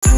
Hi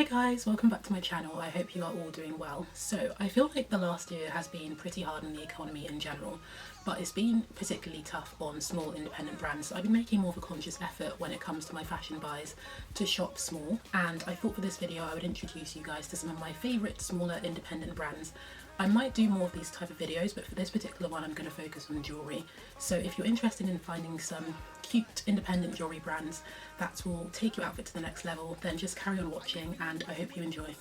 guys, welcome back to my channel. I hope you are all doing well. So I feel like the last year has been pretty hard on the economy in general, but it's been particularly tough on small independent brands. So I've been making more of a conscious effort when it comes to my fashion buys to shop small, and I thought for this video I would introduce you guys to some of my favourite smaller independent brands. I might do more of these type of videos, but for this particular one I'm going to focus on jewellery. So if you're interested in finding some cute independent jewellery brands that will take your outfit to the next level, then just carry on watching and I hope you enjoy.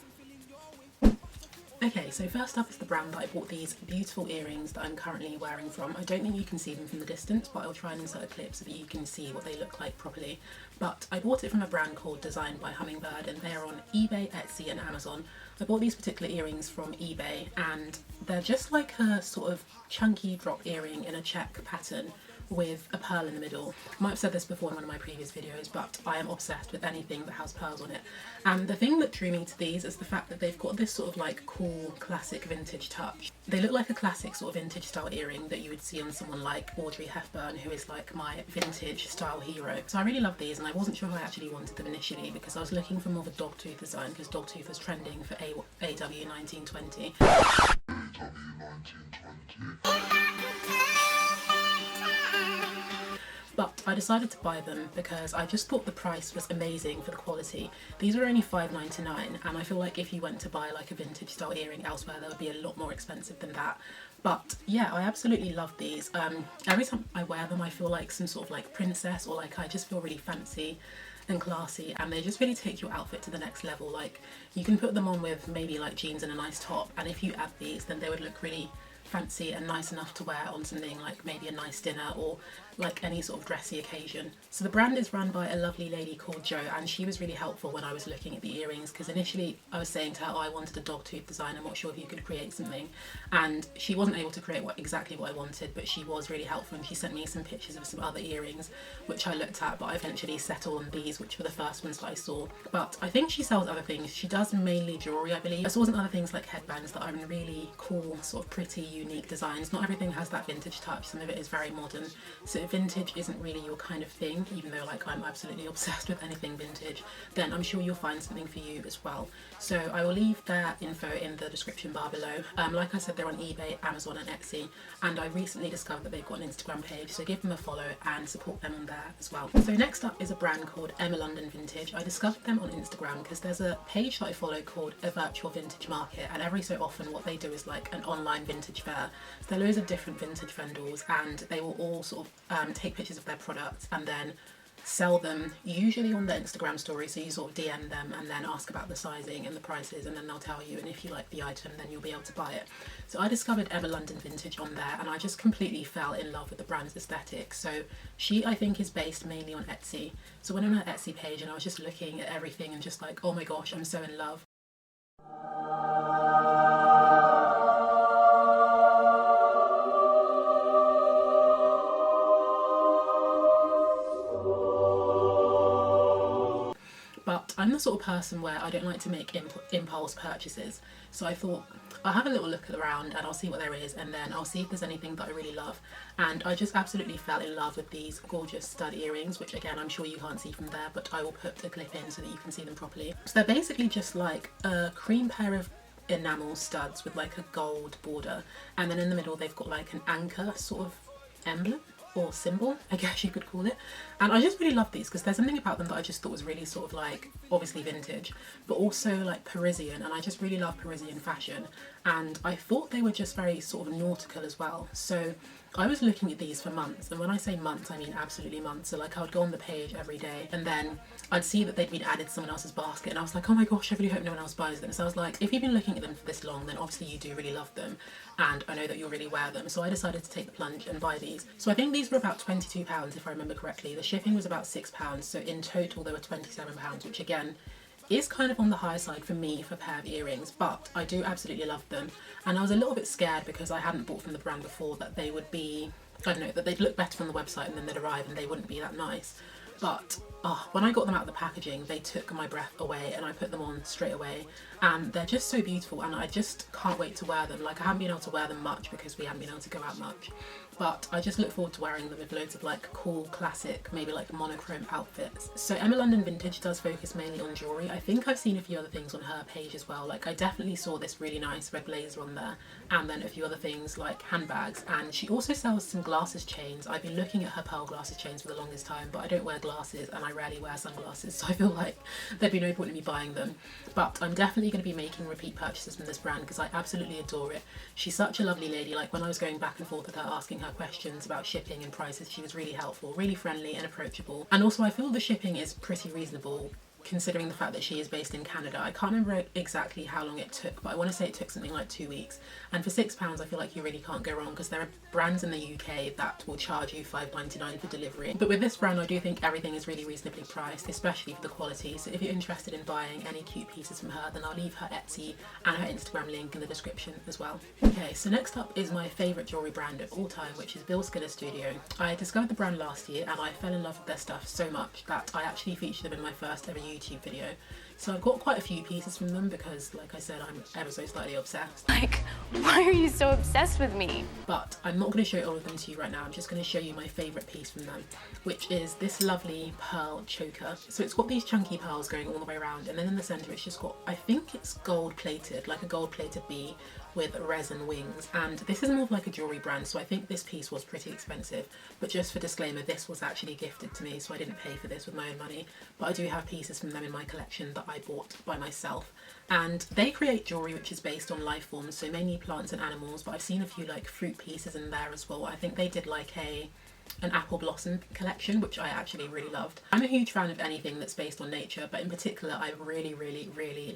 Okay, so first up is the brand that I bought these beautiful earrings that I'm currently wearing from. I don't think you can see them from the distance, but I'll try and insert a clip so that you can see what they look like properly. But I bought it from a brand called DESIGN by Hummingbird, and they're on eBay, Etsy and Amazon. I bought these particular earrings from eBay and they're just like a sort of chunky drop earring in a check pattern with a pearl in the middle. I might have said this before in one of my previous videos, but I am obsessed with anything that has pearls on it. And the thing that drew me to these is the fact that they've got this sort of like cool classic vintage touch. They look like a classic sort of vintage style earring that you would see on someone like Audrey Hepburn, who is like my vintage style hero. So I really love these, and I wasn't sure if I actually wanted them initially because I was looking for more of a dogtooth design, because dogtooth was trending for AW1920. But I decided to buy them because I just thought the price was amazing for the quality. These were only $5.99, and I feel like if you went to buy like a vintage style earring elsewhere, they would be a lot more expensive than that. But yeah, I absolutely love these. Every time I wear them I feel like some sort of like princess, or like I just feel really fancy and classy, and they just really take your outfit to the next level. Like you can put them on with maybe like jeans and a nice top, and if you add these then they would look really fancy and nice enough to wear on something like maybe a nice dinner or like any sort of dressy occasion. So the brand is run by a lovely lady called Jo, and she was really helpful when I was looking at the earrings, because initially I was saying to her, oh, I wanted a dogtooth design, I'm not sure if you could create something, and she wasn't able to create exactly what I wanted, but she was really helpful and she sent me some pictures of some other earrings which I looked at, but I eventually settled on these, which were the first ones that I saw. But I think she sells other things. She does mainly jewellery, I believe. I saw some other things like headbands that are in really cool, sort of pretty, unique designs. Not everything has that vintage touch, some of it is very modern. So if vintage isn't really your kind of thing, even though like I'm absolutely obsessed with anything vintage, then I'm sure you'll find something for you as well. So I will leave their info in the description bar below. Like I said, they're on eBay, Amazon and Etsy, and I recently discovered that they've got an Instagram page, so give them a follow and support them on there as well. So next up is a brand called Emma London Vintage. I discovered them on Instagram because there's a page that I follow called A Virtual Vintage Market, and every so often what they do is like an online vintage fair. So there are loads of different vintage vendors, and they will all sort of take pictures of their products and then sell them, usually on their Instagram story. So you sort of DM them and then ask about the sizing and the prices, and then they'll tell you, and if you like the item then you'll be able to buy it. So I discovered Emma London Vintage on there, and I just completely fell in love with the brand's aesthetic. So she, I think, is based mainly on Etsy. So I went on her Etsy page and I was just looking at everything and just like, oh my gosh, I'm so in love. But I'm the sort of person where I don't like to make impulse purchases. So I thought I'll have a little look around and I'll see what there is, and then I'll see if there's anything that I really love. And I just absolutely fell in love with these gorgeous stud earrings, which again I'm sure you can't see from there, but I will put a clip in so that you can see them properly. So they're basically just like a cream pair of enamel studs with like a gold border, and then in the middle they've got like an anchor sort of emblem or symbol, I guess you could call it. And I just really love these because there's something about them that I just thought was really sort of like obviously vintage, but also like Parisian, and I just really love Parisian fashion, and I thought they were just very sort of nautical as well. So I was looking at these for months, and when I say months I mean absolutely months. So like I would go on the page every day and then I'd see that they'd been added to someone else's basket, and I was like, oh my gosh, I really hope no one else buys them. So I was like, if you've been looking at them for this long, then obviously you do really love them, and I know that you'll really wear them. So I decided to take the plunge and buy these. So I think these were about £22 if I remember correctly. The shipping was about £6, so in total they were £27, which again is kind of on the high side for me for a pair of earrings, but I do absolutely love them. And I was a little bit scared because I hadn't bought from the brand before that they would be I don't know, that they'd look better on the website and then they'd arrive and they wouldn't be that nice. But when I got them out of the packaging, they took my breath away, and I put them on straight away, and they're just so beautiful, and I just can't wait to wear them. Like, I haven't been able to wear them much because we haven't been able to go out much, but I just look forward to wearing them with loads of like cool classic, maybe like monochrome outfits. So Emma London Vintage does focus mainly on jewellery. I think I've seen a few other things on her page as well. Like, I definitely saw this really nice red blazer on there, and then a few other things like handbags, and she also sells some glasses chains. I've been looking at her pearl glasses chains for the longest time, but I don't wear glasses and I rarely wear sunglasses, so I feel like there'd be no point in me buying them. But I'm definitely going to be making repeat purchases from this brand because I absolutely adore it. She's such a lovely lady. Like, when I was going back and forth with her asking her questions about shipping and prices, she was really helpful, really friendly and approachable. And also I feel the shipping is pretty reasonable considering the fact that she is based in Canada. I can't remember exactly how long it took, but I want to say it took something like 2 weeks. And for £6, I feel like you really can't go wrong because there are brands in the UK that will charge you $5.99 for delivery. But with this brand, I do think everything is really reasonably priced, especially for the quality. So if you're interested in buying any cute pieces from her, then I'll leave her Etsy and her Instagram link in the description as well. Okay, so next up is my favourite jewellery brand of all time, which is Bill Skiller Studio. I discovered the brand last year and I fell in love with their stuff so much that I actually featured them in my first ever YouTube video. So I've got quite a few pieces from them because, like I said, I'm ever so slightly obsessed. Like, why are you so obsessed with me? But I'm not going to show all of them to you right now. I'm just going to show you my favourite piece from them, which is this lovely pearl choker. So it's got these chunky pearls going all the way around, and then in the centre it's just got, I think it's gold plated, like a gold plated bee with resin wings. And this is more of like a jewellery brand, so I think this piece was pretty expensive. But just for disclaimer, this was actually gifted to me, so I didn't pay for this with my own money. But I do have pieces from them in my collection that I bought by myself. And they create jewellery which is based on life forms, so mainly plants and animals, but I've seen a few like fruit pieces in there as well. I think they did like an apple blossom collection, which I actually really loved. I'm a huge fan of anything that's based on nature, but in particular I really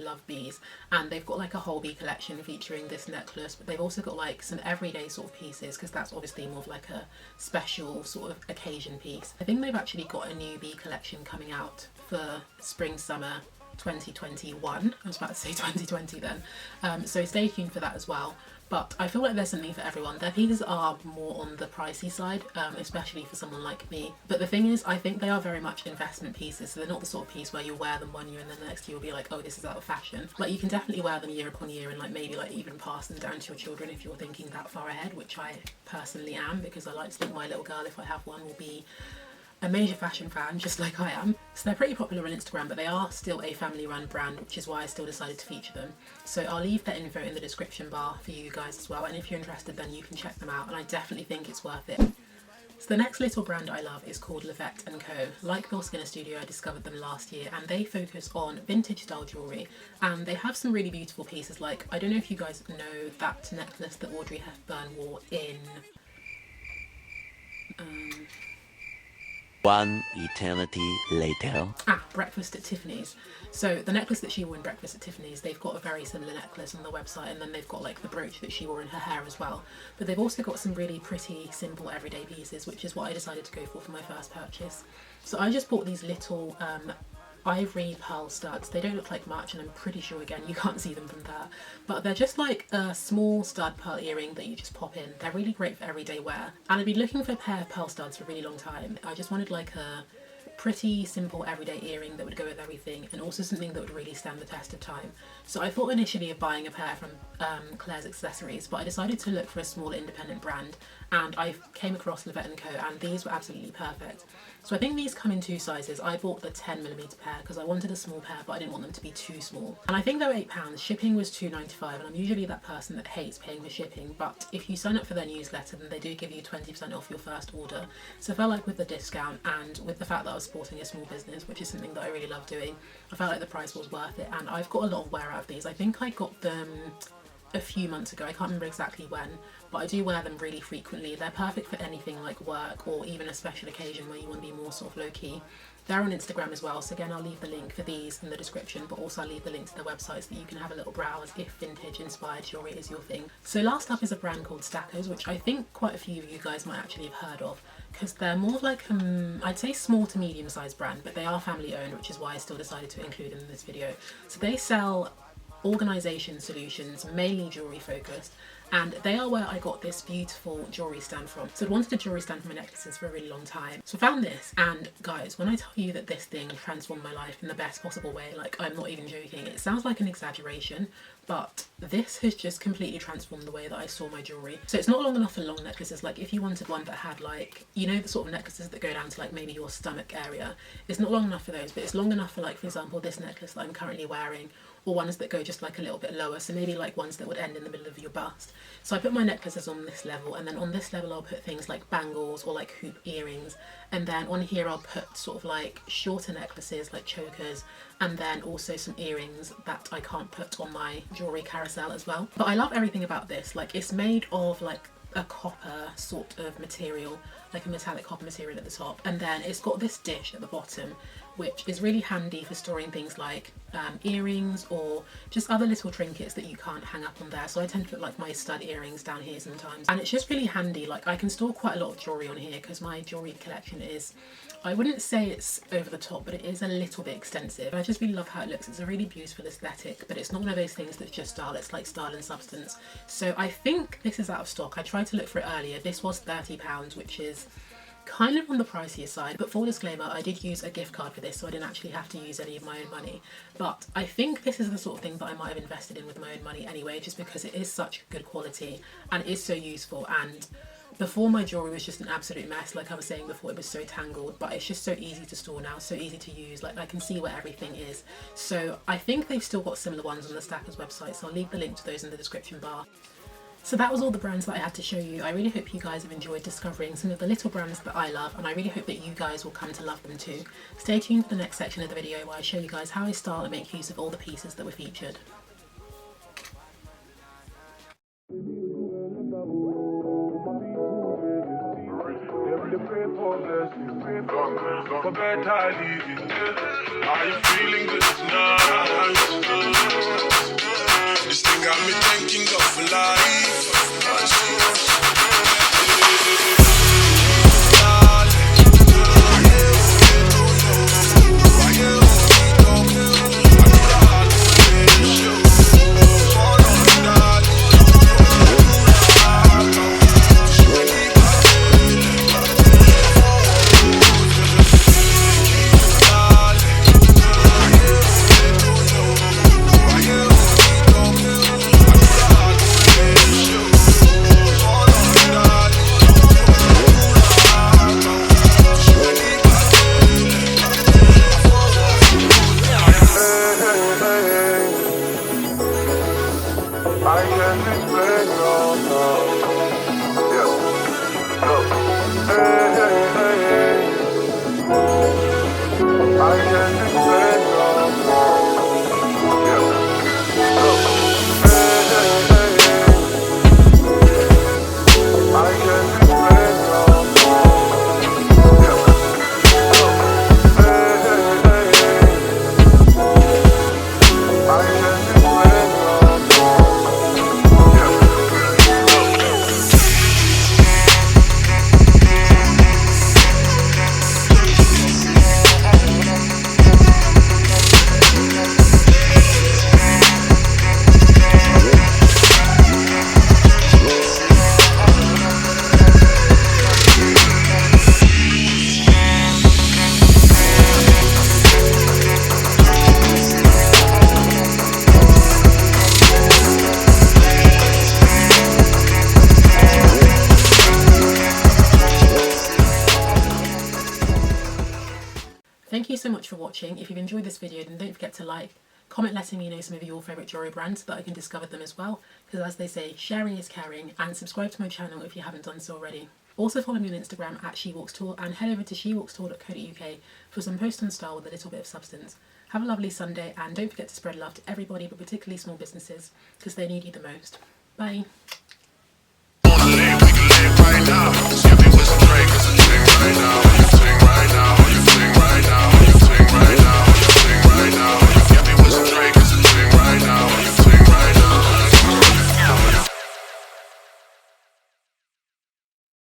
love bees, and they've got like a whole bee collection featuring this necklace, but they've also got like some everyday sort of pieces because that's obviously more of like a special sort of occasion piece. I think they've actually got a new bee collection coming out for spring summer 2021. I was about to say 2020 then, so stay tuned for that as well. But I feel like there's something for everyone. Their pieces are more on the pricey side, especially for someone like me. But the thing is, I think they are very much investment pieces, so they're not the sort of piece where you wear them 1 year and then the next year you'll be like, oh, this is out of fashion. Like, you can definitely wear them year upon year and like maybe like even pass them down to your children if you're thinking that far ahead, which I personally am, because I like to think my little girl, if I have one, will be a major fashion fan, just like I am. So they're pretty popular on Instagram, but they are still a family run brand, which is why I still decided to feature them. So I'll leave their info in the description bar for you guys as well, and if you're interested then you can check them out, and I definitely think it's worth it. So the next little brand I love is called Lavette and Co. Like Bill Skiller Studio, I discovered them last year, and they focus on vintage style jewellery, and they have some really beautiful pieces. Like, I don't know if you guys know that necklace that Audrey Hepburn wore in One eternity later. Breakfast at Tiffany's. So the necklace that she wore in Breakfast at Tiffany's, they've got a very similar necklace on the website, and then they've got like the brooch that she wore in her hair as well. But they've also got some really pretty, simple, everyday pieces, which is what I decided to go for my first purchase. So I just bought these little ivory pearl studs. They don't look like much, and I'm pretty sure again you can't see them from there, but they're just like a small stud pearl earring that you just pop in. They're really great for everyday wear, and I've been looking for a pair of pearl studs for a really long time. I just wanted like a pretty simple everyday earring that would go with everything, and also something that would really stand the test of time. So I thought initially of buying a pair from Claire's Accessories, but I decided to look for a small independent brand, and I came across Lavette and Co, and these were absolutely perfect. So I think these come in 2 sizes. I bought the 10mm pair because I wanted a small pair, but I didn't want them to be too small. And I think they were £8. Shipping was £2.95, and I'm usually that person that hates paying for shipping, but if you sign up for their newsletter, then they do give you 20% off your first order. So I felt like with the discount and with the fact that I was supporting a small business, which is something that I really love doing, I felt like the price was worth it, and I've got a lot of wear out of these. I think I got them a few months ago, I can't remember exactly when, but I do wear them really frequently. They're perfect for anything like work or even a special occasion where you want to be more sort of low-key. They're on Instagram as well, so again I'll leave the link for these in the description, but also I'll leave the link to their website so that you can have a little browse if vintage inspired jewellery is your thing. So last up is a brand called Stackers, which I think quite a few of you guys might actually have heard of, because they're more of like I'd say small to medium sized brand, but they are family owned, which is why I still decided to include them in this video. So they sell organisation solutions, mainly jewellery focused, and they are where I got this beautiful jewellery stand from. So I'd wanted a jewellery stand for my necklaces for a really long time. So I found this, and guys, when I tell you that this thing transformed my life in the best possible way, like, I'm not even joking. It sounds like an exaggeration, but this has just completely transformed the way that I saw my jewellery. So it's not long enough for long necklaces. Like, if you wanted one that had, like, you know, the sort of necklaces that go down to like maybe your stomach area, it's not long enough for those, but it's long enough for, like, for example, this necklace that I'm currently wearing, or ones that go just like a little bit lower, so maybe like ones that would end in the middle of your bust. So I put my necklaces on this level, and then on this level I'll put things like bangles or like hoop earrings, and then on here I'll put sort of like shorter necklaces like chokers, and then also some earrings that I can't put on my jewellery carousel as well. But I love everything about this. Like, it's made of like a copper sort of material, like a metallic copper material at the top, and then it's got this dish at the bottom, which is really handy for storing things like earrings or just other little trinkets that you can't hang up on there. So I tend to put like my stud earrings down here sometimes, and it's just really handy. Like, I can store quite a lot of jewellery on here because my jewellery collection is, I wouldn't say it's over the top, but it is a little bit extensive. I just really love how it looks. It's a really beautiful aesthetic, but it's not one of those things that's just style. It's like style and substance. So I think this is out of stock. I tried to look for it earlier. This was £30, which is kind of on the pricier side, but full disclaimer, I did use a gift card for this, so I didn't actually have to use any of my own money. But I think this is the sort of thing that I might have invested in with my own money anyway, just because it is such good quality and it is so useful. And before, my jewellery was just an absolute mess. Like I was saying before, it was so tangled, but it's just so easy to store now, so easy to use. Like, I can see where everything is. So I think they've still got similar ones on the Stackers website, so I'll leave the link to those in the description bar. So that was all the brands that I had to show you. I really hope you guys have enjoyed discovering some of the little brands that I love, and I really hope that you guys will come to love them too. Stay tuned for the next section of the video where I show you guys how I style and make use of all the pieces that were featured. For better living, are you feeling this night? This thing got me thinking of life. Thank you so much for watching. If you've enjoyed this video, then don't forget to like, comment letting me know some of your favourite jewellery brands so that I can discover them as well, because as they say, sharing is caring, and subscribe to my channel if you haven't done so already. Also follow me on Instagram at shewalkstour, and head over to shewalkstour.co.uk for some post on style with a little bit of substance. Have a lovely Sunday, and don't forget to spread love to everybody, but particularly small businesses, because they need you the most. Bye. Right now.